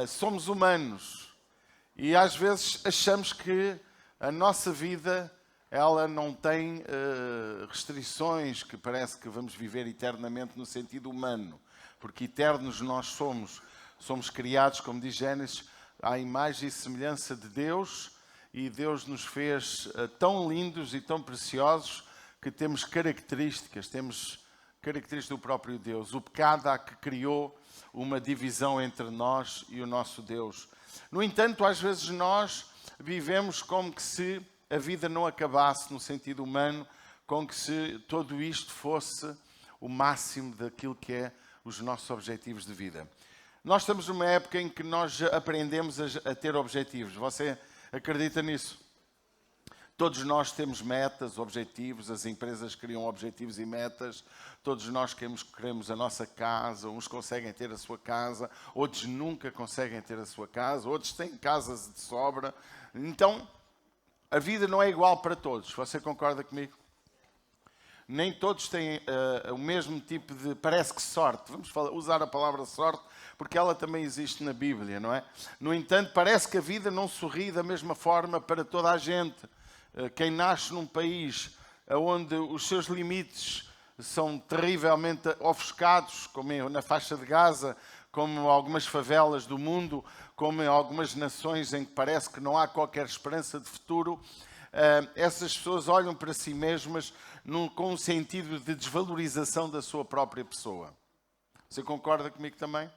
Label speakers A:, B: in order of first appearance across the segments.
A: somos humanos e às vezes achamos que a nossa vida ela não tem restrições, que parece que vamos viver eternamente no sentido humano, porque eternos nós somos. Somos criados, como diz Gênesis, à imagem e semelhança de Deus, e Deus nos fez tão lindos e tão preciosos que temos características do próprio Deus. O pecado há que criou uma divisão entre nós e o nosso Deus. No entanto, às vezes nós vivemos como que se a vida não acabasse no sentido humano, como que se tudo isto fosse o máximo daquilo que é os nossos objetivos de vida. Nós estamos numa época em que nós aprendemos a ter objetivos. Você acredita nisso? Todos nós temos metas, objetivos, as empresas criam objetivos e metas, todos nós queremos a nossa casa, uns conseguem ter a sua casa, outros nunca conseguem ter a sua casa, outros têm casas de sobra. Então, a vida não é igual para todos. Você concorda comigo? Nem todos têm o mesmo tipo de... Parece que sorte. Vamos usar a palavra sorte, porque ela também existe na Bíblia, não é? No entanto, parece que a vida não sorri da mesma forma para toda a gente. Quem nasce num país onde os seus limites são terrivelmente ofuscados, como na faixa de Gaza, como algumas favelas do mundo, como em algumas nações em que parece que não há qualquer esperança de futuro, essas pessoas olham para si mesmas com um sentido de desvalorização da sua própria pessoa. Você concorda comigo também?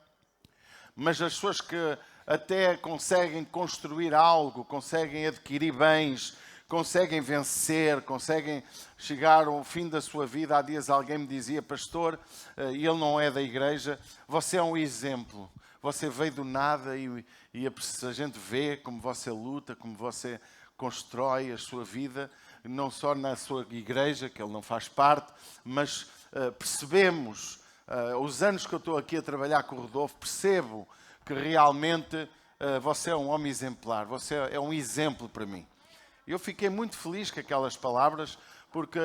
A: Mas as pessoas que até conseguem construir algo, conseguem adquirir bens, conseguem vencer, conseguem chegar ao fim da sua vida. Há dias alguém me dizia, pastor, e ele não é da igreja, você é um exemplo. Você veio do nada e a gente vê como você luta, como você constrói a sua vida, não só na sua igreja, que ele não faz parte, mas percebemos, os anos que eu estou aqui a trabalhar com o Rodolfo, percebo que realmente você é um homem exemplar, você é um exemplo para mim. Eu fiquei muito feliz com aquelas palavras, porque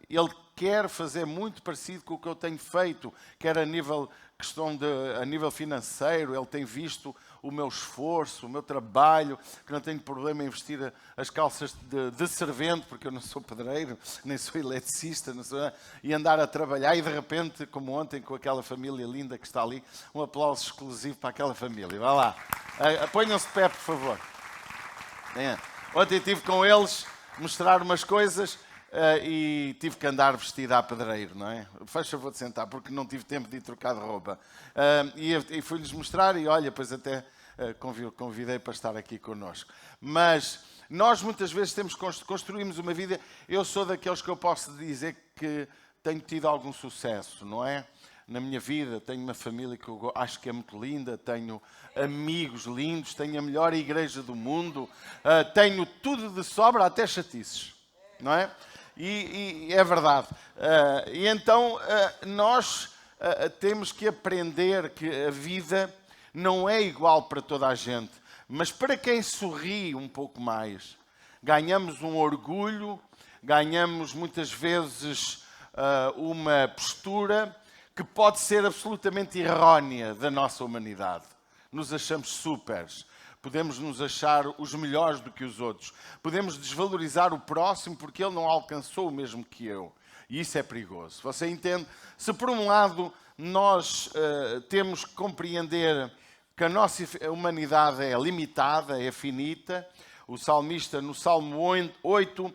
A: ele quer fazer muito parecido com o que eu tenho feito, quer a nível financeiro. Ele tem visto o meu esforço, o meu trabalho, que não tenho problema em vestir as calças de servente, porque eu não sou pedreiro, nem sou eletricista, e andar a trabalhar, e de repente, como ontem, com aquela família linda que está ali, um aplauso exclusivo para aquela família. Vá lá. Ponham-se de pé, por favor. Ontem estive com eles, mostrar umas coisas e tive que andar vestido a pedreiro, não é? Faz favor de sentar, porque não tive tempo de ir trocar de roupa. E fui-lhes mostrar e, olha, depois até convidei para estar aqui connosco. Mas nós muitas vezes construímos uma vida... Eu sou daqueles que eu posso dizer que tenho tido algum sucesso, não é? Na minha vida, tenho uma família que eu acho que é muito linda, tenho amigos lindos, tenho a melhor igreja do mundo, tenho tudo de sobra, até chatices, não é? E é verdade. E então nós temos que aprender que a vida não é igual para toda a gente, mas para quem sorri um pouco mais, ganhamos um orgulho, ganhamos muitas vezes uma postura que pode ser absolutamente errónea da nossa humanidade. Nos achamos súperes. Podemos nos achar os melhores do que os outros. Podemos desvalorizar o próximo porque ele não alcançou o mesmo que eu. E isso é perigoso. Você entende? Se por um lado nós temos que compreender que a nossa humanidade é limitada, é finita, o salmista no Salmo 8...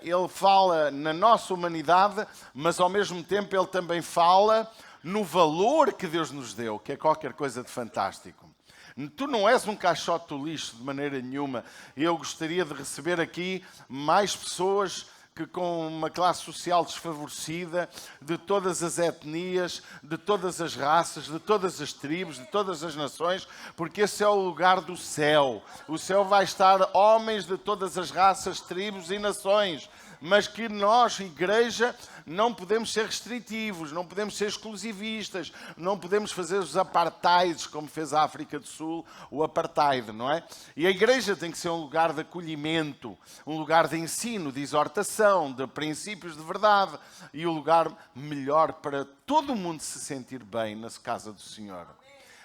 A: ele fala na nossa humanidade, mas ao mesmo tempo ele também fala no valor que Deus nos deu, que é qualquer coisa de fantástico. Tu não és um caixote do lixo de maneira nenhuma. Eu gostaria de receber aqui mais pessoas que com uma classe social desfavorecida, de todas as etnias, de todas as raças, de todas as tribos, de todas as nações, porque esse é o lugar do céu. O céu vai estar homens de todas as raças, tribos e nações, mas que nós, igreja, não podemos ser restritivos, não podemos ser exclusivistas, não podemos fazer os apartheids, como fez a África do Sul, o apartheid, não é? E a igreja tem que ser um lugar de acolhimento, um lugar de ensino, de exortação, de princípios de verdade, e o lugar melhor para todo mundo se sentir bem na casa do Senhor.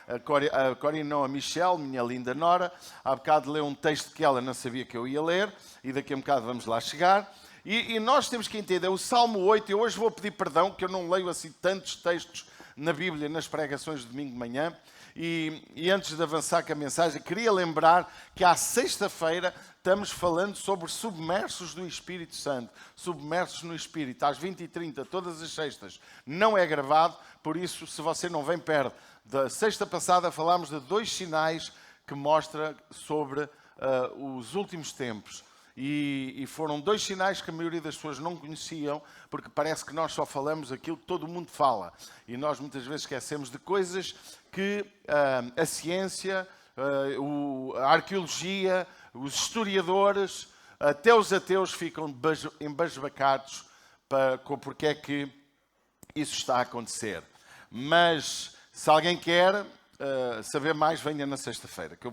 A: a Michelle, minha linda nora, há bocado leu um texto que ela não sabia que eu ia ler, e daqui a um bocado vamos lá chegar. E nós temos que entender, o Salmo 8, eu hoje vou pedir perdão, que eu não leio assim tantos textos na Bíblia, nas pregações de domingo de manhã, e antes de avançar com a mensagem, queria lembrar que à sexta-feira estamos falando sobre submersos do Espírito Santo, submersos no Espírito, às 20h30, todas as sextas. Não é gravado, por isso, se você não vem perto, da sexta passada falámos de 2 sinais que mostram sobre os últimos tempos. E foram 2 sinais que a maioria das pessoas não conheciam, porque parece que nós só falamos aquilo que todo mundo fala. E nós muitas vezes esquecemos de coisas que a ciência, a arqueologia, os historiadores, até os ateus ficam embasbacados porque é que isso está a acontecer. Mas se alguém quer saber mais, venha na sexta-feira, que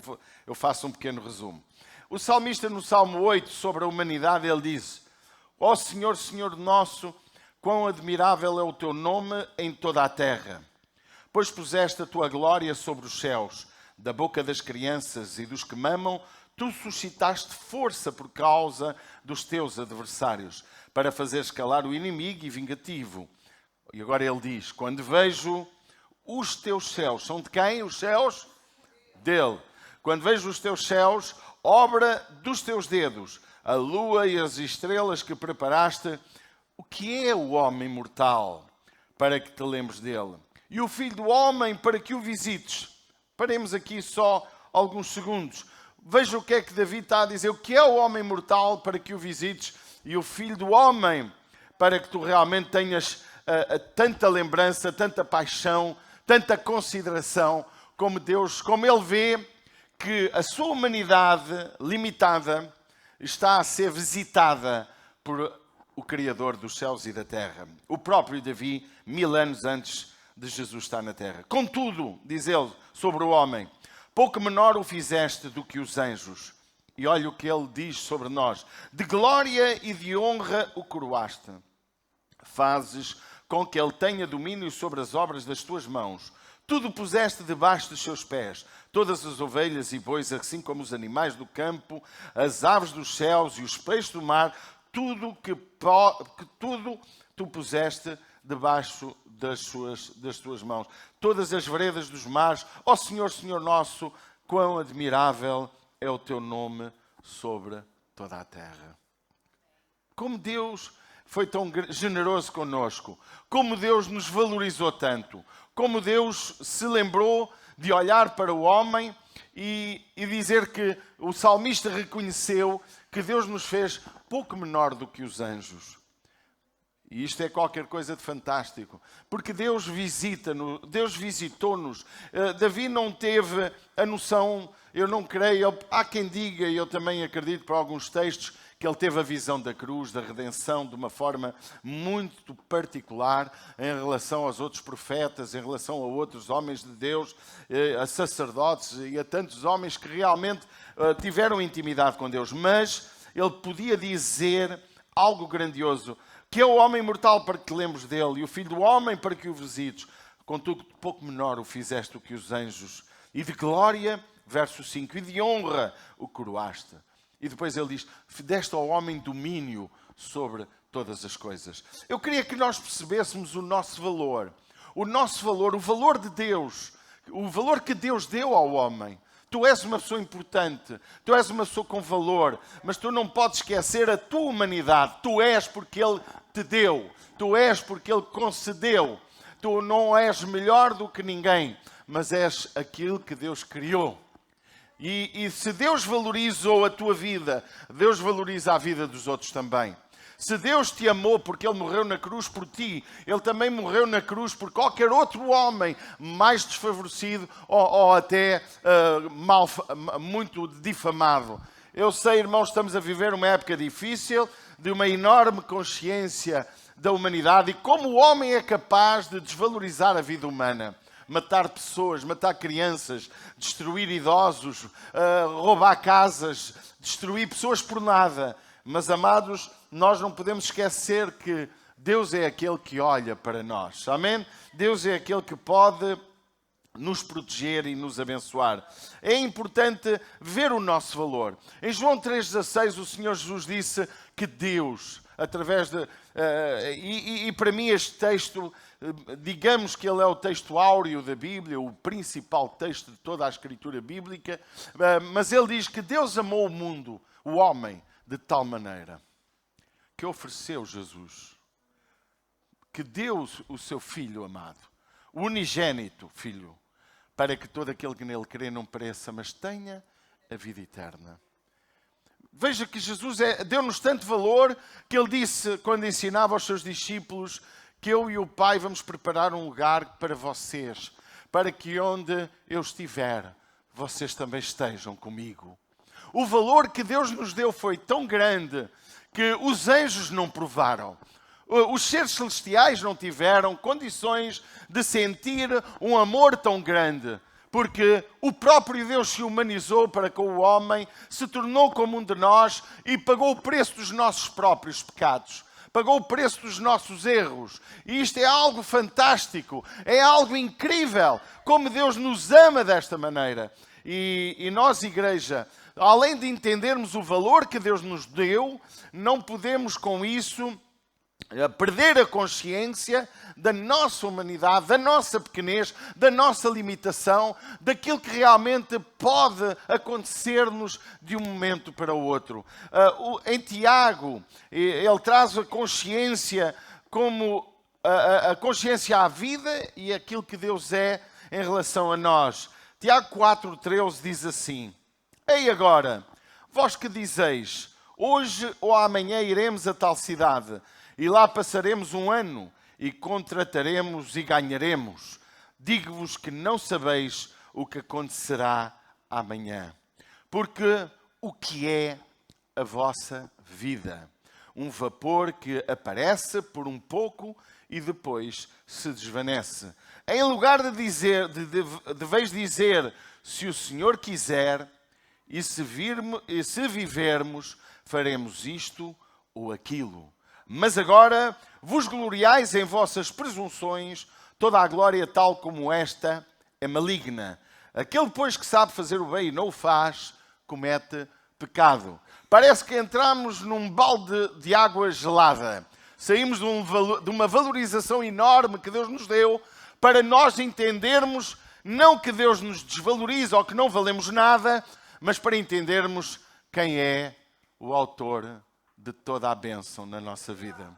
A: eu faço um pequeno resumo. O salmista no Salmo 8, sobre a humanidade, ele diz: ó Senhor, Senhor nosso, quão admirável é o teu nome em toda a terra. Pois puseste a tua glória sobre os céus, da boca das crianças e dos que mamam, tu suscitaste força por causa dos teus adversários, para fazer escalar o inimigo e vingativo. E agora ele diz: quando vejo os teus céus, são de quem? Os céus? Dele. Quando vejo os teus céus, obra dos teus dedos, a lua e as estrelas que preparaste, o que é o homem mortal para que te lembres dele? E o filho do homem para que o visites? Paremos aqui só alguns segundos. Veja o que é que Davi está a dizer. O que é o homem mortal para que o visites? E o filho do homem para que tu realmente tenhas tanta lembrança, tanta paixão, tanta consideração como Deus, como Ele vê que a sua humanidade limitada está a ser visitada por o Criador dos céus e da terra. O próprio Davi, 1000 anos antes de Jesus estar na terra. Contudo, diz ele sobre o homem, pouco menor o fizeste do que os anjos. E olha o que ele diz sobre nós. De glória e de honra o coroaste. Fazes com que ele tenha domínio sobre as obras das tuas mãos. Tudo puseste debaixo dos seus pés, todas as ovelhas e bois, assim como os animais do campo, as aves dos céus e os peixes do mar, tudo que tudo tu puseste debaixo das tuas mãos. Todas as veredas dos mares, ó Senhor, Senhor nosso, quão admirável é o teu nome sobre toda a terra. Como Deus foi tão generoso conosco, como Deus nos valorizou tanto, como Deus se lembrou de olhar para o homem e dizer que o salmista reconheceu que Deus nos fez pouco menor do que os anjos. E isto é qualquer coisa de fantástico, porque Deus visita-nos, Deus visitou-nos. Davi não teve a noção, eu não creio, há quem diga, e eu também acredito por alguns textos, que ele teve a visão da cruz, da redenção, de uma forma muito particular em relação aos outros profetas, em relação a outros homens de Deus, a sacerdotes e a tantos homens que realmente tiveram intimidade com Deus. Mas ele podia dizer algo grandioso, que é o homem mortal para que te lembres dele, e o filho do homem para que o visites. Contudo, pouco menor o fizeste do que os anjos. E de glória, verso 5, e de honra o coroaste. E depois ele diz, deste ao homem domínio sobre todas as coisas. Eu queria que nós percebêssemos o nosso valor. O valor de Deus. O valor que Deus deu ao homem. Tu és uma pessoa importante. Tu és uma pessoa com valor. Mas tu não podes esquecer a tua humanidade. Tu és porque Ele te deu. Tu és porque Ele concedeu. Tu não és melhor do que ninguém. Mas és aquilo que Deus criou. E se Deus valorizou a tua vida, Deus valoriza a vida dos outros também. Se Deus te amou porque Ele morreu na cruz por ti, Ele também morreu na cruz por qualquer outro homem mais desfavorecido ou até muito difamado. Eu sei, irmãos, estamos a viver uma época difícil, de uma enorme consciência da humanidade e como o homem é capaz de desvalorizar a vida humana. Matar pessoas, matar crianças, destruir idosos, roubar casas, destruir pessoas por nada. Mas, amados, nós não podemos esquecer que Deus é aquele que olha para nós. Amém? Deus é aquele que pode nos proteger e nos abençoar. É importante ver o nosso valor. Em João 3,16 o Senhor Jesus disse que Deus, através de... e para mim este texto, digamos que ele é o texto áureo da Bíblia, o principal texto de toda a Escritura Bíblica, mas ele diz que Deus amou o mundo, o homem, de tal maneira que ofereceu Jesus, que deu o seu Filho amado, o unigênito Filho, para que todo aquele que nele crê não pereça, mas tenha a vida eterna. Veja que Jesus deu-nos tanto valor que ele disse, quando ensinava aos seus discípulos, que eu e o Pai vamos preparar um lugar para vocês, para que onde eu estiver, vocês também estejam comigo. O valor que Deus nos deu foi tão grande que os anjos não provaram. Os seres celestiais não tiveram condições de sentir um amor tão grande, porque o próprio Deus se humanizou para com o homem, se tornou como um de nós e pagou o preço dos nossos próprios pecados, pagou o preço dos nossos erros. E isto é algo fantástico, é algo incrível, como Deus nos ama desta maneira. E nós, igreja, além de entendermos o valor que Deus nos deu, não podemos com isso perder a consciência da nossa humanidade, da nossa pequenez, da nossa limitação, daquilo que realmente pode acontecer-nos de um momento para o outro. Em Tiago, ele traz a consciência como a consciência à vida e aquilo que Deus é em relação a nós. Tiago 4,13 diz assim: Ei agora, vós que dizeis, hoje ou amanhã iremos a tal cidade, e lá passaremos um ano, e contrataremos e ganharemos. Digo-vos que não sabeis o que acontecerá amanhã. Porque o que é a vossa vida? Um vapor que aparece por um pouco e depois se desvanece. Em lugar de dizer, deveis dizer, se o Senhor quiser, e se vivermos, faremos isto ou aquilo. Mas agora vos gloriais em vossas presunções, toda a glória tal como esta é maligna. Aquele, pois, que sabe fazer o bem e não o faz, comete pecado. Parece que entramos num balde de água gelada. Saímos de uma valorização enorme que Deus nos deu para nós entendermos, não que Deus nos desvaloriza ou que não valemos nada, mas para entendermos quem é o autor de toda a bênção na nossa vida.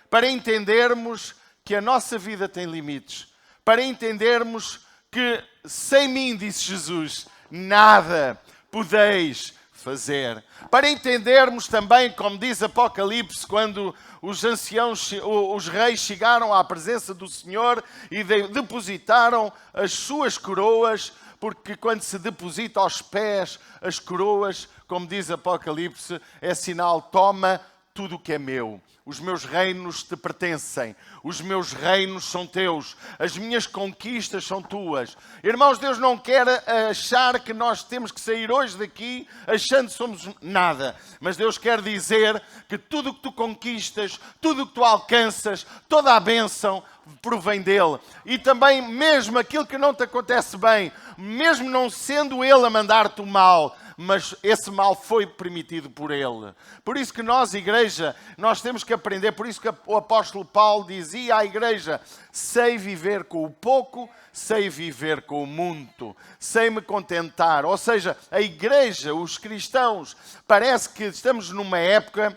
A: Para entendermos que a nossa vida tem limites. Para entendermos que sem mim, disse Jesus, nada podeis fazer. Para entendermos também, como diz Apocalipse, quando os anciãos, os reis chegaram à presença do Senhor e depositaram as suas coroas, porque quando se deposita aos pés as coroas, como diz Apocalipse, é sinal, toma tudo o que é meu. Os meus reinos te pertencem. Os meus reinos são teus. As minhas conquistas são tuas. Irmãos, Deus não quer achar que nós temos que sair hoje daqui achando que somos nada. Mas Deus quer dizer que tudo o que tu conquistas, tudo o que tu alcanças, toda a bênção provém dele. E também mesmo aquilo que não te acontece bem, mesmo não sendo ele a mandar-te o mal, mas esse mal foi permitido por ele. Por isso que nós, igreja, nós temos que aprender, por isso que o apóstolo Paulo dizia à igreja, sei viver com o pouco, sei viver com o muito, sei me contentar. Ou seja, a igreja, os cristãos, parece que estamos numa época,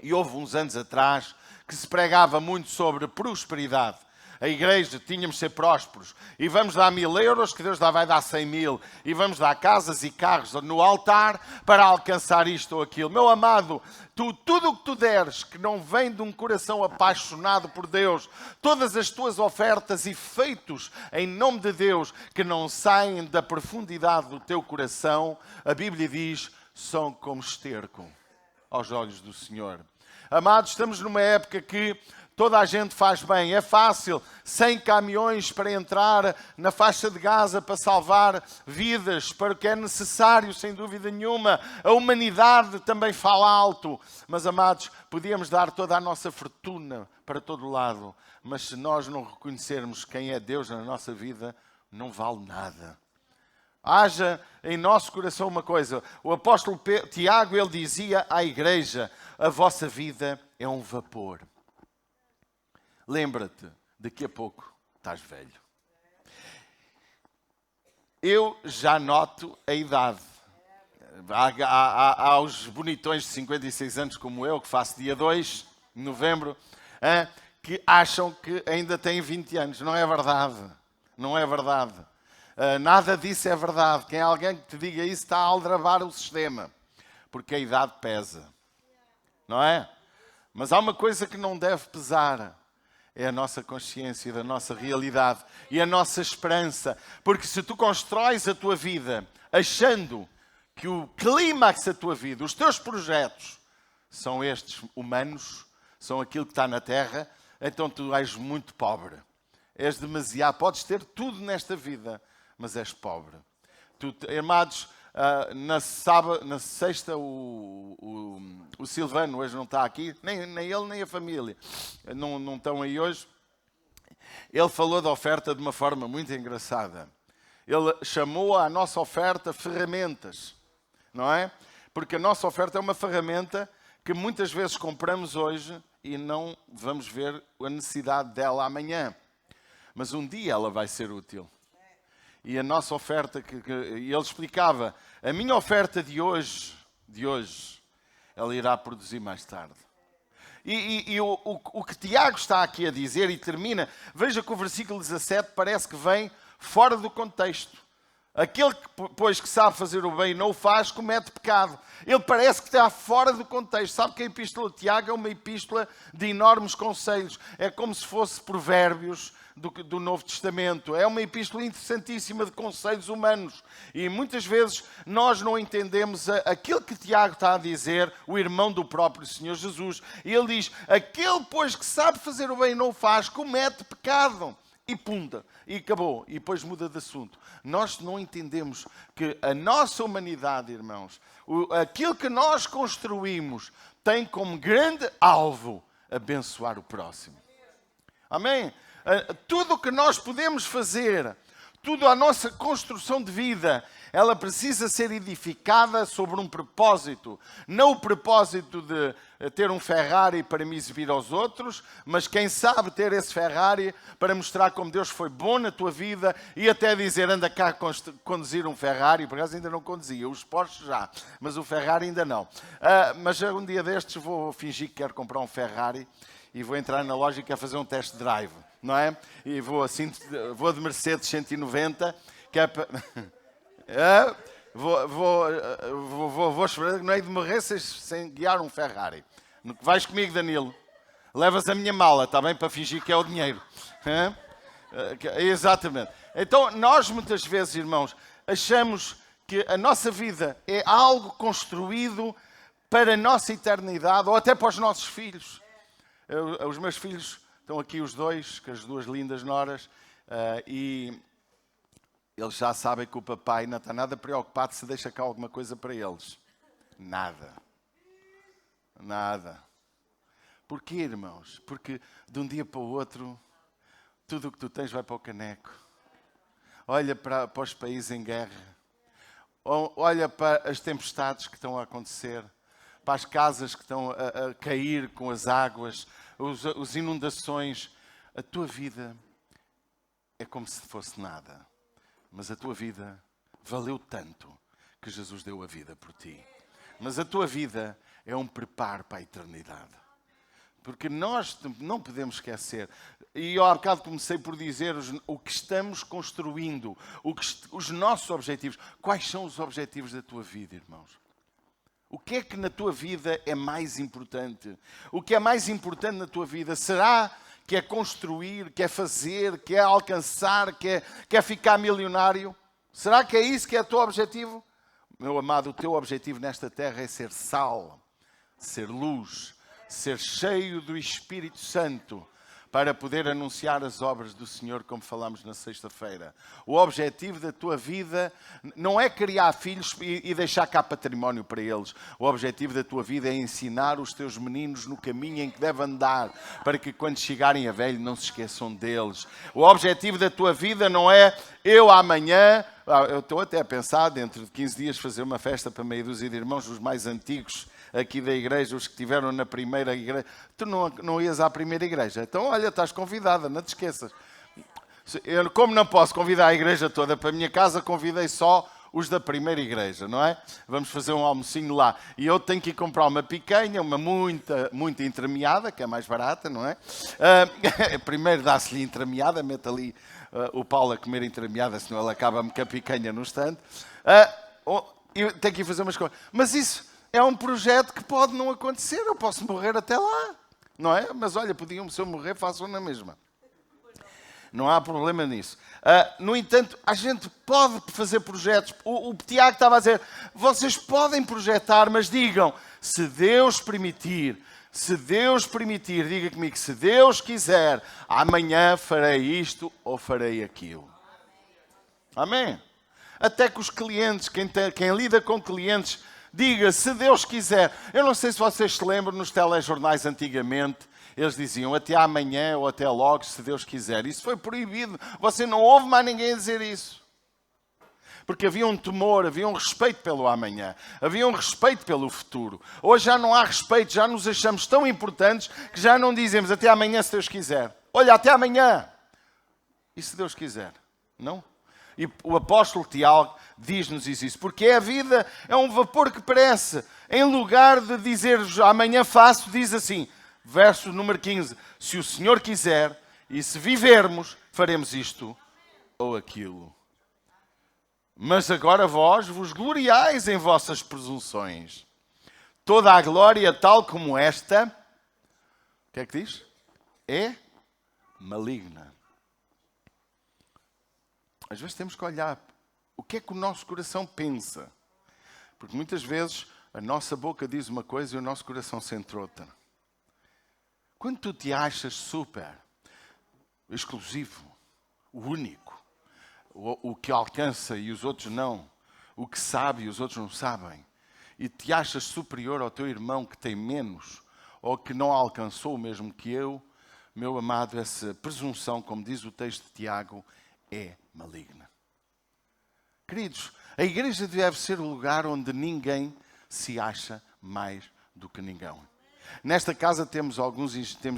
A: e houve uns anos atrás, que se pregava muito sobre prosperidade. A igreja, tínhamos de ser prósperos. E vamos dar 1000 euros, que Deus vai dar 100 mil. E vamos dar casas e carros no altar para alcançar isto ou aquilo. Meu amado, tudo o que tu deres, que não vem de um coração apaixonado por Deus, todas as tuas ofertas e feitos em nome de Deus, que não saem da profundidade do teu coração, a Bíblia diz, são como esterco aos olhos do Senhor. Amados, estamos numa época que toda a gente faz bem. É fácil, 100 caminhões para entrar na faixa de Gaza para salvar vidas, para o que é necessário, sem dúvida nenhuma. A humanidade também fala alto. Mas, amados, podíamos dar toda a nossa fortuna para todo lado. Mas se nós não reconhecermos quem é Deus na nossa vida, não vale nada. Haja em nosso coração uma coisa. O apóstolo Tiago, ele dizia à igreja, a vossa vida é um vapor. Lembra-te, daqui a pouco estás velho. Eu já noto a idade. Há os bonitões de 56 anos como eu, que faço dia 2 de novembro, que acham que ainda têm 20 anos. Não é verdade. Não é verdade. Nada disso é verdade. Quem é alguém que te diga isso está a aldrabar o sistema. Porque a idade pesa. Não é? Mas há uma coisa que não deve pesar. É a nossa consciência da nossa realidade e a nossa esperança. Porque se tu constróis a tua vida achando que o clímax da tua vida, os teus projetos, são estes humanos, são aquilo que está na terra, então tu és muito pobre. És demasiado. Podes ter tudo nesta vida, mas és pobre. Amados, na sexta, o Silvano hoje não está aqui, nem ele nem a família não estão aí hoje. Ele falou da oferta de uma forma muito engraçada. Ele chamou à nossa oferta ferramentas, não é? Porque a nossa oferta é uma ferramenta que muitas vezes compramos hoje e não vamos ver a necessidade dela amanhã. Mas um dia ela vai ser útil. E a nossa oferta, e ele explicava, a minha oferta de hoje, ela irá produzir mais tarde. E o que Tiago está aqui a dizer, e termina, veja que o versículo 17 parece que vem fora do contexto. Aquele que, pois, que sabe fazer o bem e não o faz, comete pecado. Ele parece que está fora do contexto. Sabe que a epístola de Tiago é uma epístola de enormes conselhos. É como se fosse provérbios do Novo Testamento. É uma epístola interessantíssima de conselhos humanos. E muitas vezes nós não entendemos aquilo que Tiago está a dizer, o irmão do próprio Senhor Jesus. E ele diz, aquele, pois, que sabe fazer o bem e não o faz, comete pecado. E punda, e acabou, e depois muda de assunto. Nós não entendemos que a nossa humanidade, irmãos, aquilo que nós construímos tem como grande alvo abençoar o próximo. Amém? Tudo o que nós podemos fazer, tudo a nossa construção de vida, ela precisa ser edificada sobre um propósito. Não o propósito de ter um Ferrari para me exibir aos outros, mas quem sabe ter esse Ferrari para mostrar como Deus foi bom na tua vida e até dizer, anda cá conduzir um Ferrari. Por acaso ainda não conduzia, os Porsche já, mas o Ferrari ainda não. Mas um dia destes vou fingir que quero comprar um Ferrari e vou entrar na loja e quero fazer um test drive, não é? E vou de Mercedes 190, que é para... Vou esperar que não é de morrer sem guiar um Ferrari. Vais comigo, Danilo. Levas a minha mala, está bem? Para fingir que é o dinheiro. Exatamente. Então, nós muitas vezes, irmãos, achamos que a nossa vida é algo construído para a nossa eternidade ou até para os nossos filhos. Os meus filhos, estão aqui os dois, com as duas lindas noras, e... eles já sabem que o papai não está nada preocupado se deixa cá alguma coisa para eles. Nada. Nada. Porquê, irmãos? Porque de um dia para o outro, tudo o que tu tens vai para o caneco. Olha para os países em guerra. Olha para as tempestades que estão a acontecer. Para as casas que estão a cair com as águas. As inundações. A tua vida é como se fosse nada. Mas a tua vida valeu tanto que Jesus deu a vida por ti. Mas a tua vida é um preparo para a eternidade. Porque nós não podemos esquecer. E eu há bocado comecei por dizer o que estamos construindo, os nossos objetivos. Quais são os objetivos da tua vida, irmãos? O que é que na tua vida é mais importante? O que é mais importante na tua vida? Será que é construir, que é fazer, que é alcançar, que é ficar milionário? Será que é isso que é o teu objetivo? Meu amado, o teu objetivo nesta terra é ser sal, ser luz, ser cheio do Espírito Santo, para poder anunciar as obras do Senhor, como falámos na sexta-feira. O objetivo da tua vida não é criar filhos e deixar cá património para eles. O objetivo da tua vida é ensinar os teus meninos no caminho em que devem andar, para que quando chegarem a velho não se esqueçam deles. O objetivo da tua vida não é Eu amanhã, eu estou até a pensar, dentro de 15 dias, fazer uma festa para meia dúzia de irmãos, os mais antigos aqui da igreja, os que estiveram na primeira igreja. Tu não ias à primeira igreja? Então, olha, estás convidada, não te esqueças. Eu, como não posso convidar a igreja toda para a minha casa, convidei só os da primeira igreja, não é? Vamos fazer um almocinho lá. E eu tenho que ir comprar uma picanha, uma muito entremeada, que é mais barata, não é? Primeiro dá-se-lhe entremeada, mete ali o Paulo a comer entremeada, senão ele acaba-me com a picanha no estande. Eu tenho que ir fazer umas coisas. Mas isso é um projeto que pode não acontecer, eu posso morrer até lá, não é? Mas olha, se eu morrer, façam na mesma. Não há problema nisso. No entanto, a gente pode fazer projetos. O Tiago estava a dizer, vocês podem projetar, mas digam, se Deus permitir, diga comigo, se Deus quiser, amanhã farei isto ou farei aquilo. Amém? Até que os clientes, quem lida com clientes, diga, se Deus quiser. Eu não sei se vocês se lembram, nos telejornais antigamente, eles diziam até amanhã ou até logo, se Deus quiser. Isso foi proibido. Você não ouve mais ninguém dizer isso. Porque havia um temor, havia um respeito pelo amanhã. Havia um respeito pelo futuro. Hoje já não há respeito, já nos achamos tão importantes que já não dizemos até amanhã se Deus quiser. Olha, até amanhã. E se Deus quiser? Não? E o apóstolo Tiago diz-nos isso. Porque a vida é um vapor que parece. Em lugar de dizer amanhã faço, diz assim... Verso número 15. Se o Senhor quiser e se vivermos, faremos isto ou aquilo. Mas agora vós vos gloriais em vossas presunções. Toda a glória tal como esta, o que é que diz? É maligna. Às vezes temos que olhar o que é que o nosso coração pensa. Porque muitas vezes a nossa boca diz uma coisa e o nosso coração sente outra. Quando tu te achas super, exclusivo, o único, o que alcança e os outros não, o que sabe e os outros não sabem, e te achas superior ao teu irmão que tem menos, ou que não alcançou o mesmo que eu, meu amado, essa presunção, como diz o texto de Tiago, é maligna. Queridos, a igreja deve ser o lugar onde ninguém se acha mais do que ninguém. Nesta casa temos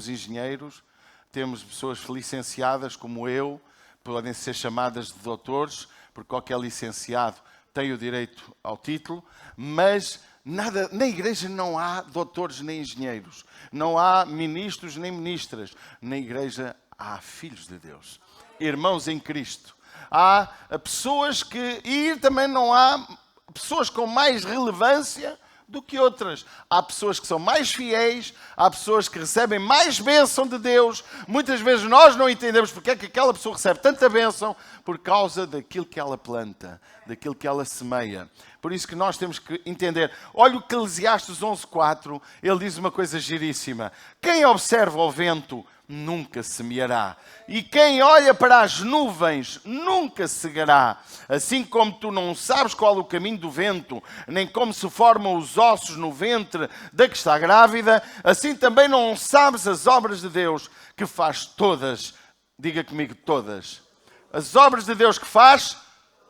A: engenheiros, temos pessoas licenciadas como eu, podem ser chamadas de doutores, porque qualquer licenciado tem o direito ao título, mas na igreja não há doutores nem engenheiros, não há ministros nem ministras. Na igreja há filhos de Deus, irmãos em Cristo. Há pessoas e também não há pessoas com mais relevância do que outras. Há pessoas que são mais fiéis, há pessoas que recebem mais bênção de Deus. Muitas vezes nós não entendemos porque é que aquela pessoa recebe tanta bênção, por causa daquilo que ela planta, daquilo que ela semeia. Por isso que nós temos que entender. Olha o Eclesiastes 11:4, ele diz uma coisa giríssima. Quem observa o vento nunca semeará. E quem olha para as nuvens nunca cegará. Assim como tu não sabes qual é o caminho do vento, nem como se formam os ossos no ventre da que está grávida, assim também não sabes as obras de Deus que faz todas. Diga comigo, todas. As obras de Deus que faz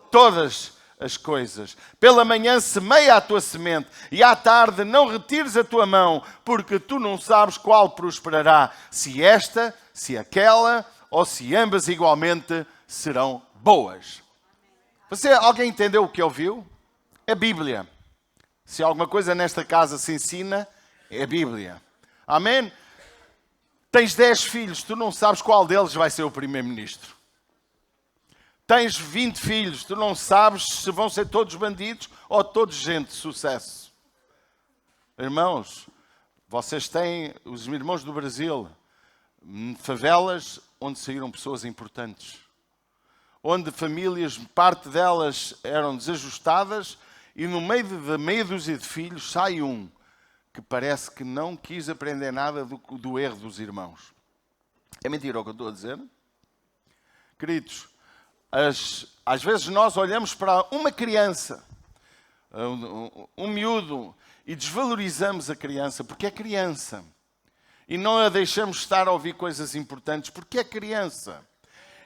A: todas as coisas. Pela manhã semeia a tua semente e à tarde não retires a tua mão, porque tu não sabes qual prosperará, se esta, se aquela ou se ambas igualmente serão boas. Alguém entendeu o que ouviu? É Bíblia. Se alguma coisa nesta casa se ensina, é Bíblia. Amém? Tens 10 filhos, tu não sabes qual deles vai ser o primeiro-ministro. Tens 20 filhos, tu não sabes se vão ser todos bandidos ou todos gente de sucesso. Irmãos, vocês têm, os irmãos do Brasil, favelas onde saíram pessoas importantes. Onde famílias, parte delas eram desajustadas e no meio de meia dúzia de filhos sai um que parece que não quis aprender nada do erro dos irmãos. É mentira o que eu estou a dizer? Queridos, às vezes nós olhamos para uma criança, um miúdo, e desvalorizamos a criança porque é criança. E não a deixamos estar a ouvir coisas importantes porque é criança.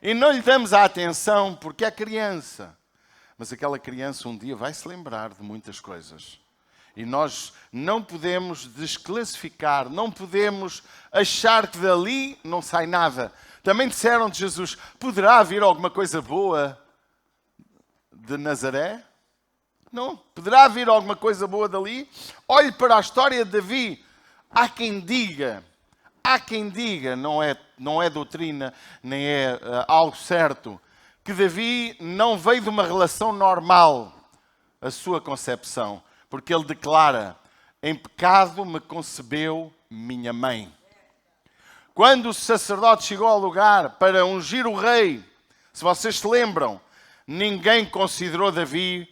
A: E não lhe damos a atenção porque é criança. Mas aquela criança um dia vai se lembrar de muitas coisas. E nós não podemos desclassificar, não podemos achar que dali não sai nada. Também disseram de Jesus, poderá vir alguma coisa boa de Nazaré? Não. Poderá vir alguma coisa boa dali? Olhe para a história de Davi. Há quem diga, não é doutrina, nem é algo certo, que Davi não veio de uma relação normal, a sua concepção. Porque ele declara, em pecado me concebeu minha mãe. Quando o sacerdote chegou ao lugar para ungir o rei, se vocês se lembram, ninguém considerou Davi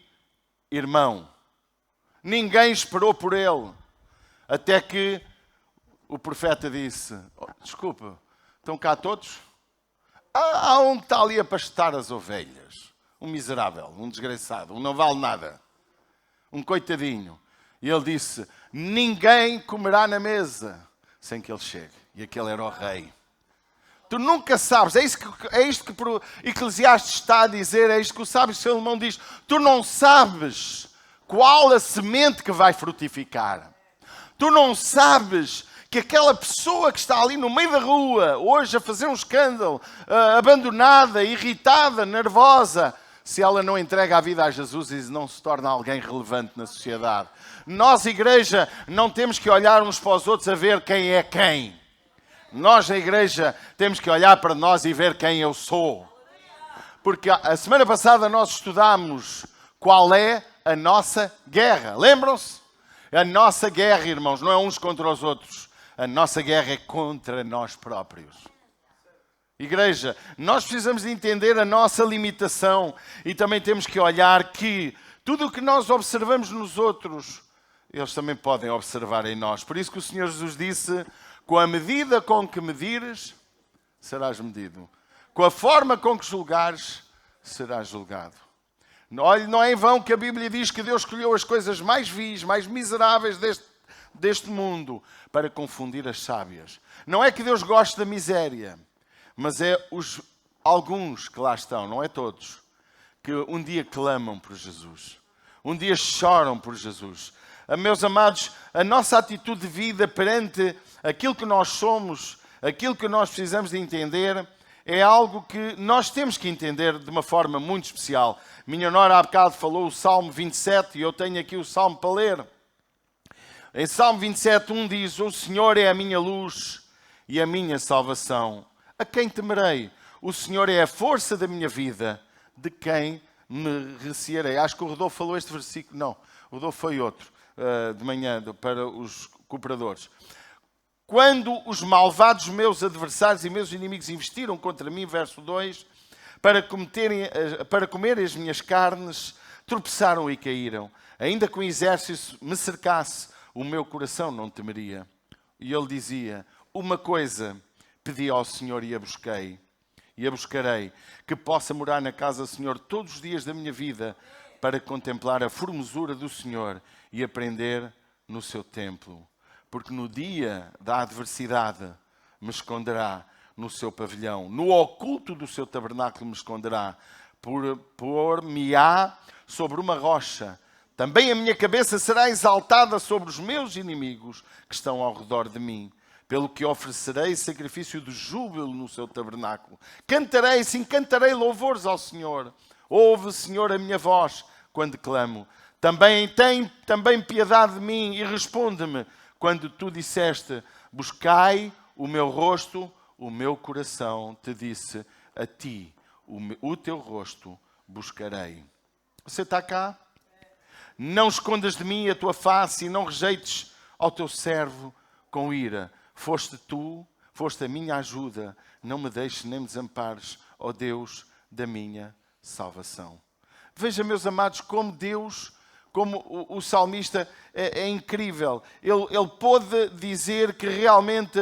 A: irmão. Ninguém esperou por ele. Até que o profeta disse, desculpa, estão cá todos? Há um que está ali a pastar as ovelhas. Um miserável, um desgraçado, um não vale nada. Um coitadinho. E ele disse, ninguém comerá na mesa sem que ele chegue. E aquele era o rei. Tu nunca sabes, é isto que Eclesiastes está a dizer, é isto que o sábio Salomão diz. Tu não sabes qual a semente que vai frutificar. Tu não sabes que aquela pessoa que está ali no meio da rua, hoje a fazer um escândalo, abandonada, irritada, nervosa, se ela não entrega a vida a Jesus e não se torna alguém relevante na sociedade. Nós, igreja, não temos que olhar uns para os outros a ver quem é quem. Nós, na igreja, temos que olhar para nós e ver quem eu sou. Porque a semana passada nós estudámos qual é a nossa guerra. Lembram-se? A nossa guerra, irmãos, não é uns contra os outros. A nossa guerra é contra nós próprios. Igreja, nós precisamos de entender a nossa limitação e também temos que olhar que tudo o que nós observamos nos outros, eles também podem observar em nós. Por isso que o Senhor Jesus disse, com a medida com que medires, serás medido. Com a forma com que julgares, serás julgado. Olha, não é em vão que a Bíblia diz que Deus escolheu as coisas mais vis, mais miseráveis deste mundo para confundir as sábias. Não é que Deus goste da miséria, mas é alguns que lá estão, não é todos, que um dia clamam por Jesus. Um dia choram por Jesus. Meus amados, a nossa atitude de vida perante aquilo que nós somos, aquilo que nós precisamos de entender, é algo que nós temos que entender de uma forma muito especial. Minha nora há bocado falou o Salmo 27 e eu tenho aqui o Salmo para ler. Em Salmo 27:1 diz, o Senhor é a minha luz e a minha salvação. A quem temerei? O Senhor é a força da minha vida. De quem me recearei? Acho que o Rodolfo falou este versículo. Não, o Rodolfo foi outro, de manhã, para os cooperadores. Quando os malvados meus adversários e meus inimigos investiram contra mim, verso 2, para comerem as minhas carnes, tropeçaram e caíram. Ainda que o exército me cercasse, o meu coração não temeria. E ele dizia, uma coisa pedi ao Senhor e a buscarei, que possa morar na casa do Senhor todos os dias da minha vida, para contemplar a formosura do Senhor e aprender no seu templo. Porque no dia da adversidade me esconderá no seu pavilhão, no oculto do seu tabernáculo me esconderá, por-me-á sobre uma rocha. Também a minha cabeça será exaltada sobre os meus inimigos que estão ao redor de mim. Pelo que oferecerei sacrifício de júbilo no seu tabernáculo. Cantarei, sim, cantarei louvores ao Senhor. Ouve, Senhor, a minha voz quando clamo. Também piedade de mim e responde-me quando tu disseste, buscai o meu rosto, o meu coração te disse, a ti, o teu rosto buscarei. Você está cá? Não escondas de mim a tua face e não rejeites ao teu servo com ira. Foste tu, foste a minha ajuda, não me deixes nem me desampares, ó Deus da minha salvação. Veja, meus amados, como Deus, como o salmista é incrível. Ele pôde dizer que realmente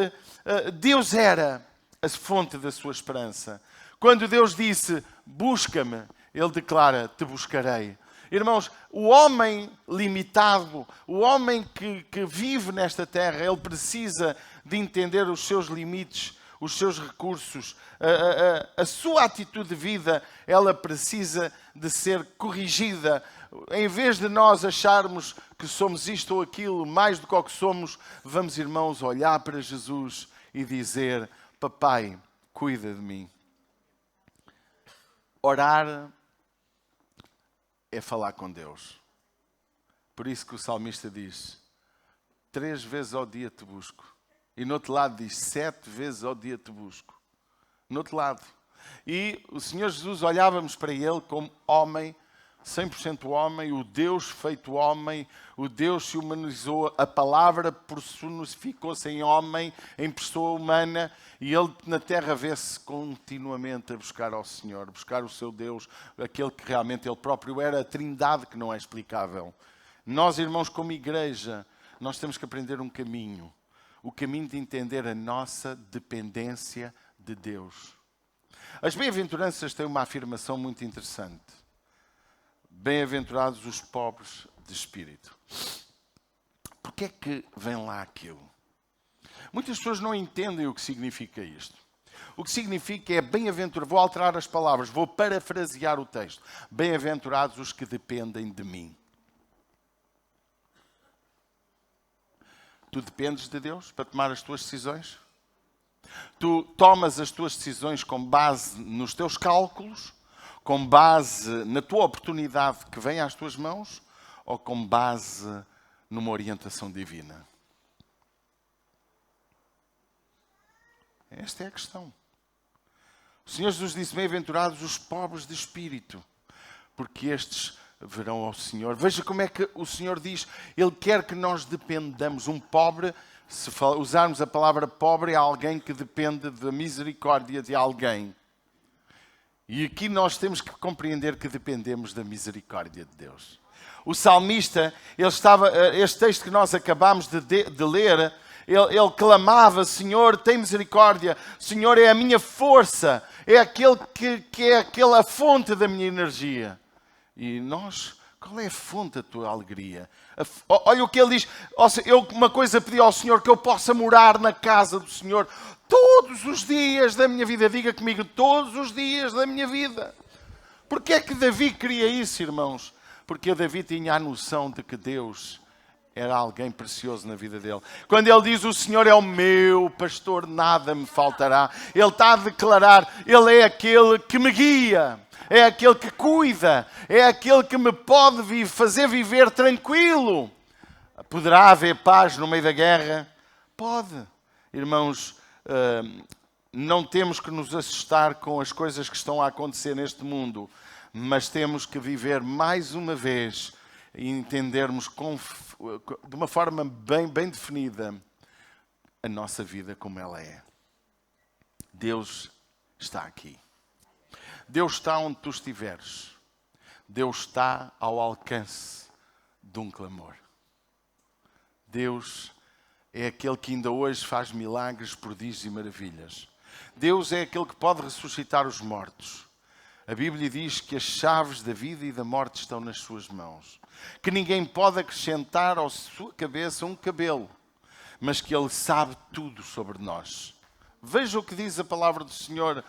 A: Deus era a fonte da sua esperança. Quando Deus disse, busca-me, ele declara, te buscarei. Irmãos, o homem limitado, o homem que vive nesta terra, ele precisa de entender os seus limites. os seus recursos, a sua atitude de vida, ela precisa de ser corrigida. Em vez de nós acharmos que somos isto ou aquilo, mais do que o que somos, vamos, irmãos, olhar para Jesus e dizer: Papai, cuida de mim. Orar é falar com Deus. Por isso que o salmista diz: 3 vezes ao dia te busco. E no outro lado diz: 7 vezes ao dia te busco. No outro lado. E o Senhor Jesus, olhávamos para Ele como homem, 100% homem, o Deus feito homem, o Deus se humanizou, a palavra personificou-se em homem, em pessoa humana, e Ele na terra vê-se continuamente a buscar ao Senhor, buscar o seu Deus, aquele que realmente Ele próprio era, a trindade que não é explicável. Nós, irmãos, como igreja, nós temos que aprender um caminho, o caminho de entender a nossa dependência de Deus. As bem-aventuranças têm uma afirmação muito interessante. Bem-aventurados os pobres de espírito. Porquê é que vem lá aquilo? Muitas pessoas não entendem o que significa isto. O que significa é bem-aventurados, vou alterar as palavras, vou parafrasear o texto. Bem-aventurados os que dependem de mim. Tu dependes de Deus para tomar as tuas decisões? Tu tomas as tuas decisões com base nos teus cálculos? Com base na tua oportunidade que vem às tuas mãos? Ou com base numa orientação divina? Esta é a questão. O Senhor Jesus disse: bem-aventurados os pobres de espírito, porque estes verão ao Senhor. Veja como é que o Senhor diz, Ele quer que nós dependamos. Um pobre, se usarmos a palavra pobre, é alguém que depende da misericórdia de alguém. E aqui nós temos que compreender que dependemos da misericórdia de Deus. O salmista, este texto que nós acabamos de ler, ele clamava: Senhor, tem misericórdia, Senhor é a minha força, é aquele que é aquela fonte da minha energia. E nós, qual é a fonte da tua alegria? Olha o que ele diz: eu uma coisa pedi ao Senhor, que eu possa morar na casa do Senhor todos os dias da minha vida. Diga comigo: todos os dias da minha vida. Porquê é que Davi queria isso, irmãos? Porque Davi tinha a noção de que Deus era alguém precioso na vida dele. Quando ele diz: o Senhor é o meu pastor, nada me faltará, ele está a declarar: Ele é aquele que me guia, é aquele que cuida, é aquele que me pode fazer viver tranquilo. Poderá haver paz no meio da guerra? Pode. Irmãos, não temos que nos assustar com as coisas que estão a acontecer neste mundo, mas temos que viver mais uma vez e entendermos de uma forma bem definida a nossa vida como ela é. Deus está aqui. Deus está onde tu estiveres. Deus está ao alcance de um clamor. Deus é aquele que ainda hoje faz milagres, prodígios e maravilhas. Deus é aquele que pode ressuscitar os mortos. A Bíblia diz que as chaves da vida e da morte estão nas suas mãos. Que ninguém pode acrescentar à sua cabeça um cabelo, mas que Ele sabe tudo sobre nós. Veja o que diz a palavra do Senhor.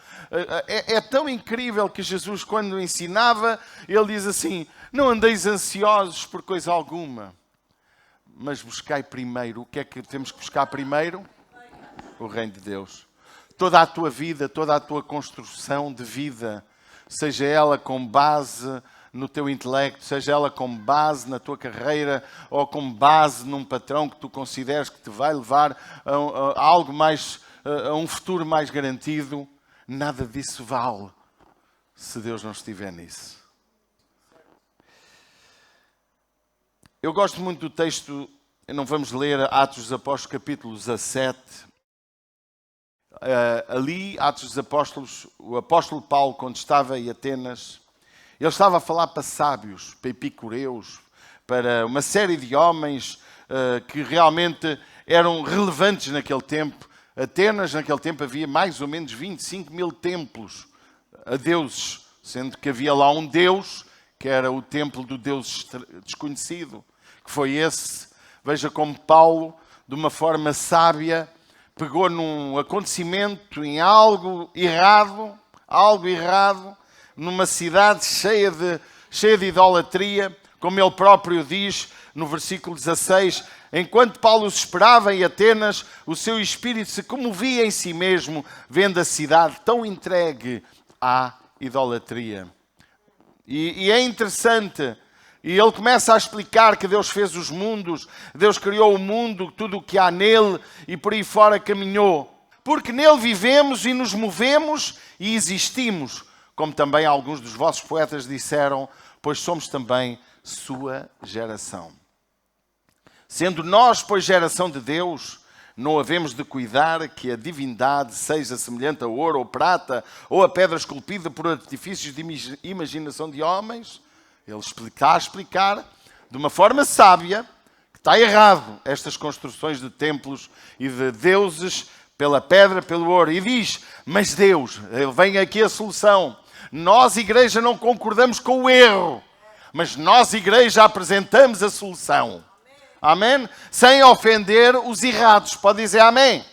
A: É tão incrível que Jesus, quando ensinava, Ele diz assim: não andeis ansiosos por coisa alguma, mas buscai primeiro. O que é que temos que buscar primeiro? O reino de Deus. Toda a tua vida, toda a tua construção de vida, seja ela com base no teu intelecto, seja ela com base na tua carreira ou com base num patrão que tu consideres que te vai levar a algo mais, a um futuro mais garantido, nada disso vale se Deus não estiver nisso. Eu gosto muito do texto, não vamos ler Atos dos Apóstolos, capítulo 17. Ali, Atos dos Apóstolos, o apóstolo Paulo, quando estava em Atenas, ele estava a falar para sábios, para epicureus, para uma série de homens que realmente eram relevantes naquele tempo. Atenas, naquele tempo, havia mais ou menos 25 mil templos a deuses, sendo que havia lá um deus, que era o templo do Deus desconhecido, que foi esse. Veja como Paulo, de uma forma sábia, pegou num acontecimento, em algo errado, numa cidade cheia de idolatria, como ele próprio diz no versículo 16, enquanto Paulo os esperava em Atenas, o seu espírito se comovia em si mesmo, vendo a cidade tão entregue à idolatria. E é interessante, e ele começa a explicar que Deus fez os mundos, Deus criou o mundo, tudo o que há nele, e por aí fora caminhou. Porque nele vivemos e nos movemos e existimos, como também alguns dos vossos poetas disseram, pois somos também sua geração. Sendo nós, pois, geração de Deus, não havemos de cuidar que a divindade seja semelhante a ouro ou prata, ou a pedra esculpida por artifícios de imaginação de homens. Ele está a explicar de uma forma sábia que está errado estas construções de templos e de deuses pela pedra, pelo ouro. E diz, mas Deus, vem aqui a solução. Nós, igreja, não concordamos com o erro, mas nós, igreja, apresentamos a solução. Amém? Sem ofender os errados. Pode dizer amém?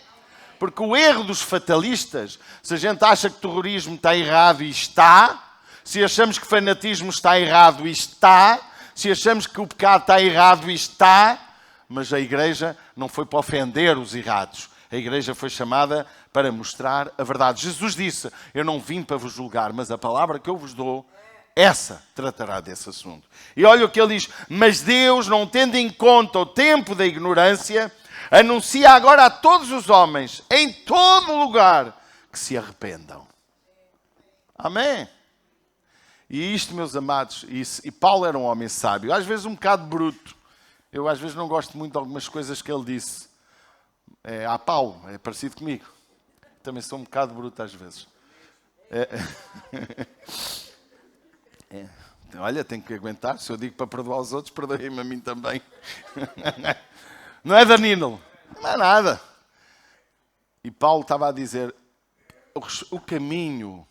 A: Porque o erro dos fatalistas, se a gente acha que o terrorismo está errado e está, se achamos que o fanatismo está errado e está, se achamos que o pecado está errado e está, mas a igreja não foi para ofender os errados. A igreja foi chamada para mostrar a verdade. Jesus disse, eu não vim para vos julgar, mas a palavra que eu vos dou, essa tratará desse assunto. E olha o que ele diz, mas Deus, não tendo em conta o tempo da ignorância, anuncia agora a todos os homens, em todo lugar, que se arrependam. Amém? E isto, meus amados, e Paulo era um homem sábio, às vezes um bocado bruto. Eu às vezes não gosto muito de algumas coisas que ele disse. Paulo, é parecido comigo. Também sou um bocado bruto às vezes. Olha, tenho que aguentar. Se eu digo para perdoar os outros, perdoem-me a mim também. Não é, Danilo? Não é nada. E Paulo estava a dizer, o caminho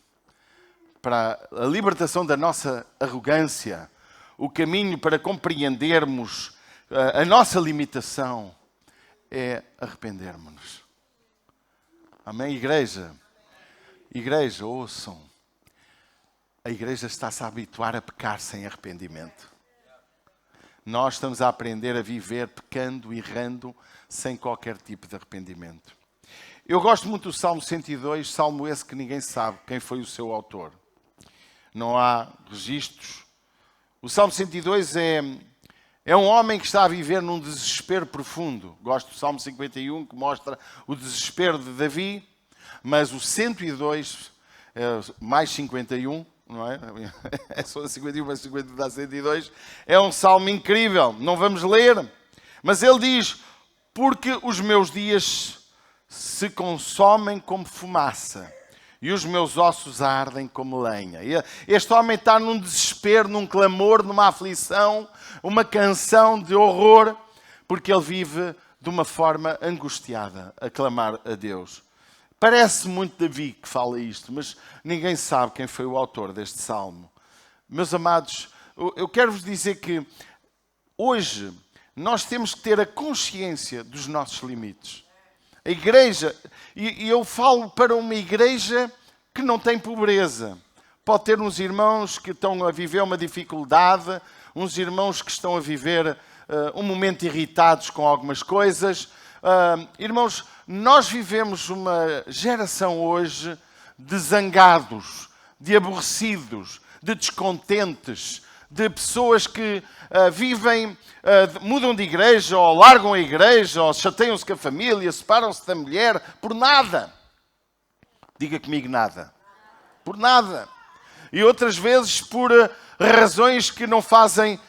A: para a libertação da nossa arrogância, o caminho para compreendermos a nossa limitação é arrependermos-nos. Amém, igreja? Igreja, ouçam. A igreja está-se a habituar a pecar sem arrependimento. Nós estamos a aprender a viver pecando e errando sem qualquer tipo de arrependimento. Eu gosto muito do Salmo 102, salmo esse que ninguém sabe quem foi o seu autor. Não há registros. O Salmo 102 é um homem que está a viver num desespero profundo. Gosto do Salmo 51, que mostra o desespero de Davi, mas o 102, mais 51, não é? É só 51, mas 50 dá 102. É um salmo incrível. Não vamos ler, mas ele diz, porque os meus dias se consomem como fumaça e os meus ossos ardem como lenha. Este homem está num desespero, num clamor, numa aflição, uma canção de horror, porque ele vive de uma forma angustiada, a clamar a Deus. Parece muito Davi que fala isto, mas ninguém sabe quem foi o autor deste salmo. Meus amados, eu quero vos dizer que hoje nós temos que ter a consciência dos nossos limites. A igreja, e eu falo para uma igreja que não tem pobreza. Pode ter uns irmãos que estão a viver uma dificuldade, uns irmãos que estão a viver um momento irritados com algumas coisas. Irmãos, nós vivemos uma geração hoje de zangados, de aborrecidos, de descontentes, de pessoas que vivem, mudam de igreja, ou largam a igreja, ou chateiam-se com a família, separam-se da mulher, por nada. Diga comigo nada. Por nada. E outras vezes por razões que não fazem,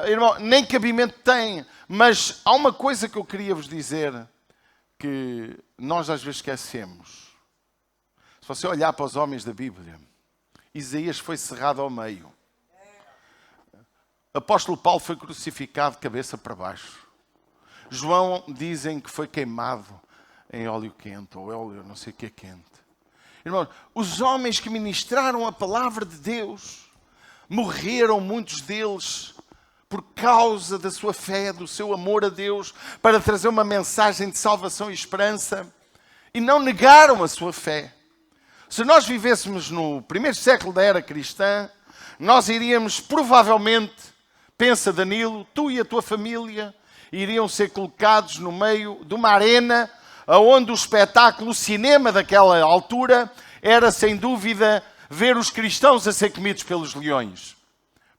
A: irmão, nem cabimento têm. Mas há uma coisa que eu queria vos dizer, que nós às vezes esquecemos. Se você olhar para os homens da Bíblia, Isaías foi cerrado ao meio. O apóstolo Paulo foi crucificado de cabeça para baixo. João dizem que foi queimado em óleo quente, ou óleo não sei o que é quente. Irmãos, os homens que ministraram a palavra de Deus, morreram muitos deles por causa da sua fé, do seu amor a Deus, para trazer uma mensagem de salvação e esperança. e não negaram a sua fé. Se nós vivêssemos no primeiro século da era cristã, nós iríamos provavelmente, pensa Danilo, tu e a tua família iriam ser colocados no meio de uma arena onde o espetáculo, o cinema daquela altura, era sem dúvida ver os cristãos a ser comidos pelos leões.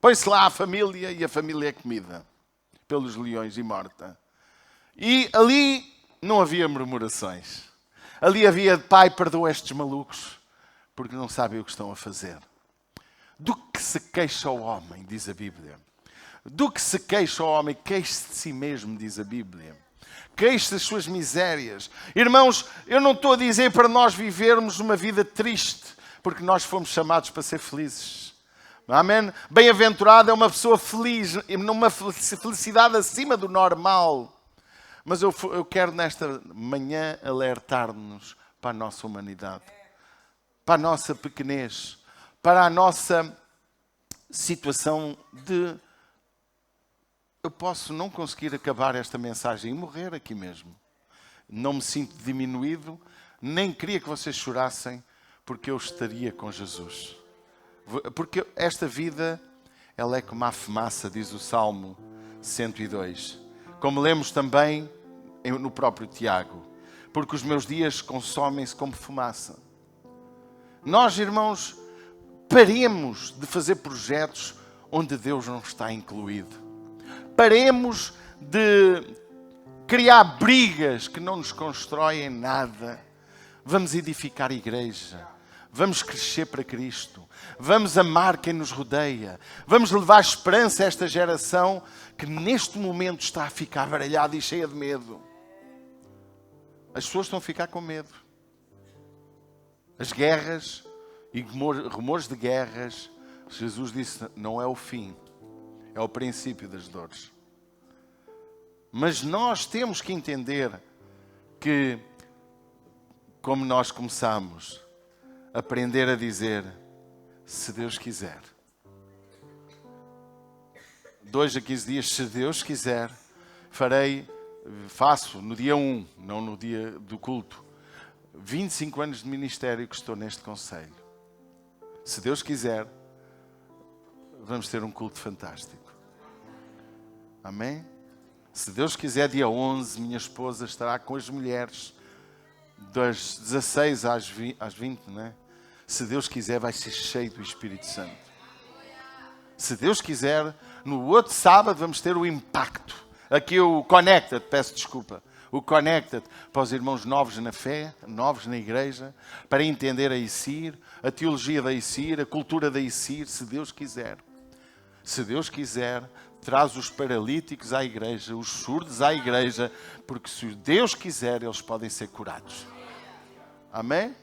A: Põe-se lá a família e a família é comida pelos leões e morta. E ali não havia murmurações. Ali havia, pai, perdoa estes malucos, porque não sabem o que estão a fazer. Do que se queixa o homem, diz a Bíblia. Do que se queixa o homem, queixe de si mesmo, diz a Bíblia. Queixe das suas misérias. Irmãos, eu não estou a dizer para nós vivermos uma vida triste, porque nós fomos chamados para ser felizes. Amém? Bem-aventurado é uma pessoa feliz, numa felicidade acima do normal. Mas eu quero nesta manhã alertar-nos para a nossa humanidade, para a nossa pequenez, para a nossa situação de... Eu posso não conseguir acabar esta mensagem e morrer aqui mesmo. Não me sinto diminuído, nem queria que vocês chorassem, porque eu estaria com Jesus. Porque esta vida, ela é como a fumaça, diz o Salmo 102. Como lemos também no próprio Tiago. Porque os meus dias consomem-se como fumaça. Nós, irmãos, paremos de fazer projetos onde Deus não está incluído. Paremos de criar brigas que não nos constroem nada. Vamos edificar a igreja. Vamos crescer para Cristo. Vamos amar quem nos rodeia. Vamos levar esperança a esta geração que neste momento está a ficar baralhada e cheia de medo. As pessoas estão a ficar com medo. As guerras e rumores de guerras, Jesus disse, não é o fim. É o princípio das dores. Mas nós temos que entender que, como nós começamos, aprender a dizer, se Deus quiser. 2 a 15 dias, se Deus quiser, faço no dia 1, não no dia do culto, 25 anos de ministério que estou neste conselho. Se Deus quiser, vamos ter um culto fantástico. Amém? Se Deus quiser, dia 11, minha esposa estará com as mulheres das 16 às 20, não é? Se Deus quiser, vai ser cheio do Espírito Santo. Se Deus quiser, no outro sábado vamos ter o impacto. Aqui o Connected, peço desculpa. O Connected para os irmãos novos na fé, novos na igreja, para entender a ICIR, a teologia da ICIR, a cultura da ICIR, se Deus quiser. Se Deus quiser, traz os paralíticos à igreja, os surdos à igreja, porque se Deus quiser, eles podem ser curados. Amém?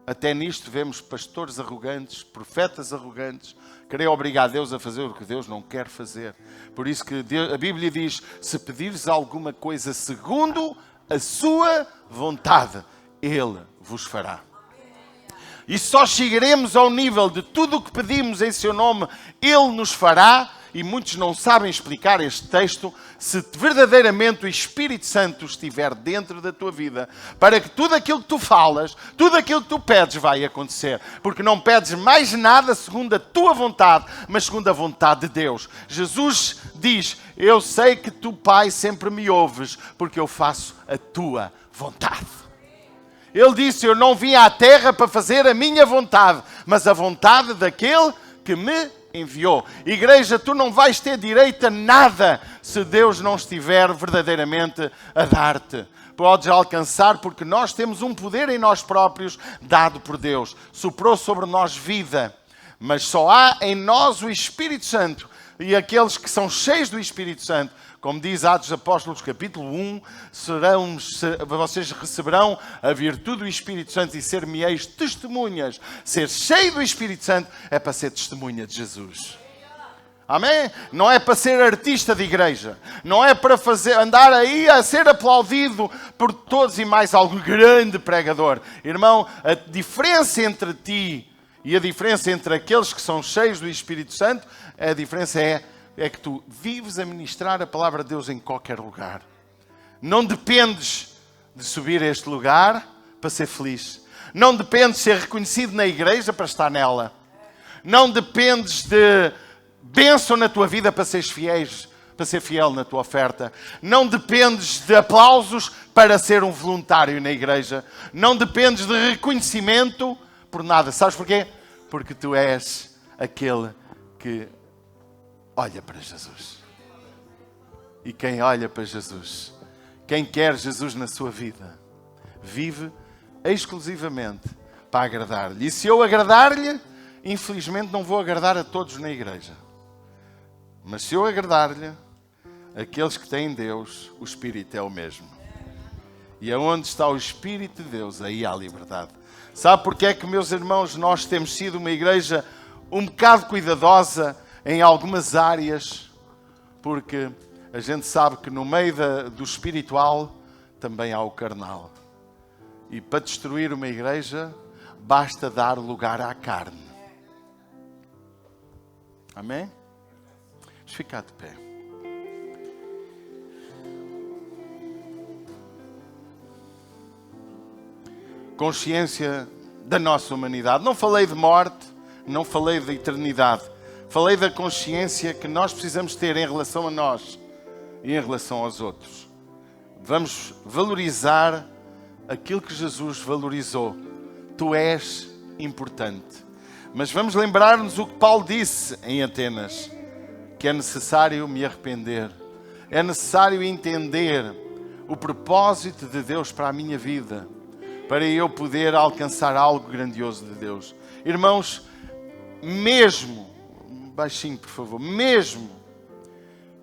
A: Até nisto vemos pastores arrogantes, profetas arrogantes, querer obrigar Deus a fazer o que Deus não quer fazer. Por isso que a Bíblia diz, se pedires alguma coisa segundo a sua vontade, Ele vos fará. E só chegaremos ao nível de tudo o que pedimos em seu nome, Ele nos fará. E muitos não sabem explicar este texto, se verdadeiramente o Espírito Santo estiver dentro da tua vida, para que tudo aquilo que tu falas, tudo aquilo que tu pedes vai acontecer. Porque não pedes mais nada segundo a tua vontade, mas segundo a vontade de Deus. Jesus diz, eu sei que tu, Pai, sempre me ouves, porque eu faço a tua vontade. Ele disse, eu não vim à terra para fazer a minha vontade, mas a vontade daquele que me enviou. Igreja, tu não vais ter direito a nada se Deus não estiver verdadeiramente a dar-te. Podes alcançar porque nós temos um poder em nós próprios dado por Deus. Soprou sobre nós vida, mas só há em nós o Espírito Santo. E aqueles que são cheios do Espírito Santo, como diz Atos dos Apóstolos, capítulo 1, vocês receberão a virtude do Espírito Santo e ser-me-eis testemunhas. Ser cheio do Espírito Santo é para ser testemunha de Jesus. Amém? Não é para ser artista de igreja. Não é para andar aí a ser aplaudido por todos e mais algum grande pregador. Irmão, a diferença entre ti e a diferença entre aqueles que são cheios do Espírito Santo, a diferença é que tu vives a ministrar a palavra de Deus em qualquer lugar. Não dependes de subir a este lugar para ser feliz. Não dependes de ser reconhecido na igreja para estar nela. Não dependes de bênção na tua vida para seres fiéis, para ser fiel na tua oferta. Não dependes de aplausos para ser um voluntário na igreja. Não dependes de reconhecimento por nada. Sabes porquê? Porque tu és aquele que olha para Jesus. E quem olha para Jesus, quem quer Jesus na sua vida, vive exclusivamente para agradar-lhe. E se eu agradar-lhe, infelizmente não vou agradar a todos na igreja. Mas se eu agradar-lhe, aqueles que têm Deus, o Espírito é o mesmo. E aonde está o Espírito de Deus, aí há liberdade. Sabe porque é que, meus irmãos, nós temos sido uma igreja um bocado cuidadosa em algumas áreas? Porque a gente sabe que no meio do espiritual também há o carnal. E para destruir uma igreja, basta dar lugar à carne. Amém? Vamos ficar de pé. Consciência da nossa humanidade. Não falei de morte, não falei de eternidade. Falei da consciência que nós precisamos ter em relação a nós e em relação aos outros. Vamos valorizar aquilo que Jesus valorizou. Tu és importante. Mas vamos lembrar-nos o que Paulo disse em Atenas, que é necessário me arrepender. É necessário entender o propósito de Deus para a minha vida, para eu poder alcançar algo grandioso de Deus. Irmãos, mesmo, baixinho por favor, mesmo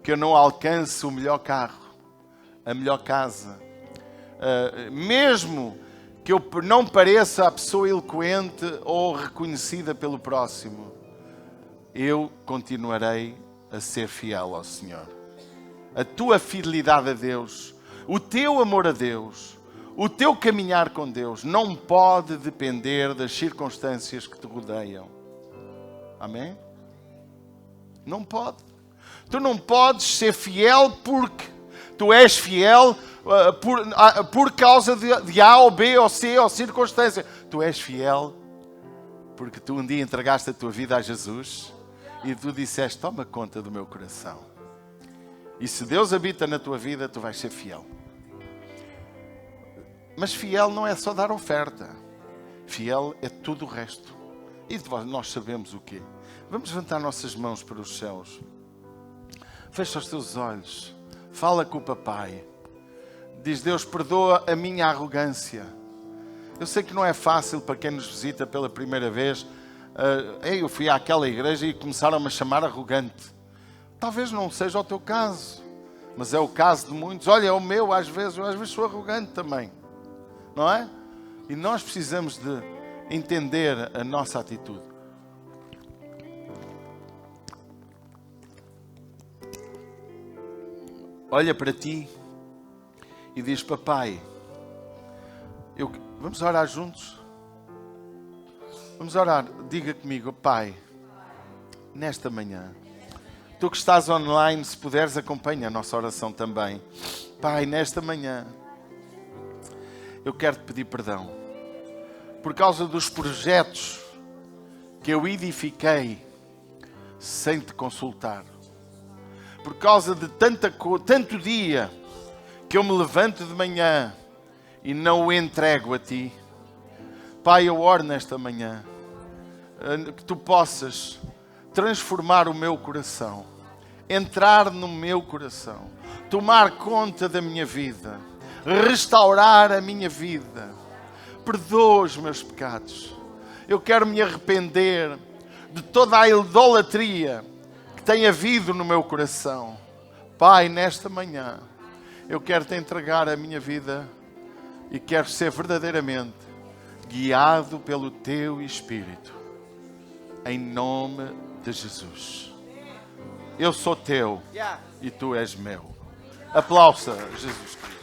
A: que eu não alcance o melhor carro, a melhor casa, mesmo que eu não pareça a pessoa eloquente ou reconhecida pelo próximo, eu continuarei a ser fiel ao Senhor. A tua fidelidade a Deus, o teu amor a Deus, o teu caminhar com Deus não pode depender das circunstâncias que te rodeiam. Amém? Não pode. Tu não podes ser fiel porque tu és fiel por causa de A ou B ou C ou circunstância. Tu és fiel porque tu um dia entregaste a tua vida a Jesus e tu disseste, toma conta do meu coração. E se Deus habita na tua vida, tu vais ser fiel. Mas fiel não é só dar oferta. Fiel é tudo o resto. E nós sabemos o quê? Vamos levantar nossas mãos para os céus. Fecha os teus olhos. Fala com o papai. Diz, Deus, perdoa a minha arrogância. Eu sei que não é fácil para quem nos visita pela primeira vez. Eu fui àquela igreja e começaram-me a chamar arrogante. Talvez não seja o teu caso, mas é o caso de muitos. Olha, é o meu, às vezes sou arrogante também. Não é? E nós precisamos de entender a nossa atitude. Olha para ti e diz, papai, vamos orar juntos? Vamos orar. Diga comigo, pai, nesta manhã, tu que estás online, se puderes, acompanha a nossa oração também. Pai, nesta manhã, eu quero te pedir perdão por causa dos projetos que eu edifiquei sem te consultar. Por causa de tanto dia que eu me levanto de manhã e não o entrego a ti. Pai, eu oro nesta manhã que tu possas transformar o meu coração, entrar no meu coração, tomar conta da minha vida, restaurar a minha vida. Perdoa os meus pecados. Eu quero me arrepender de toda a idolatria que tem havido no meu coração. Pai, nesta manhã, eu quero te entregar a minha vida e quero ser verdadeiramente guiado pelo teu Espírito. Em nome de Jesus. Eu sou teu e tu és meu. Aplausa Jesus Cristo.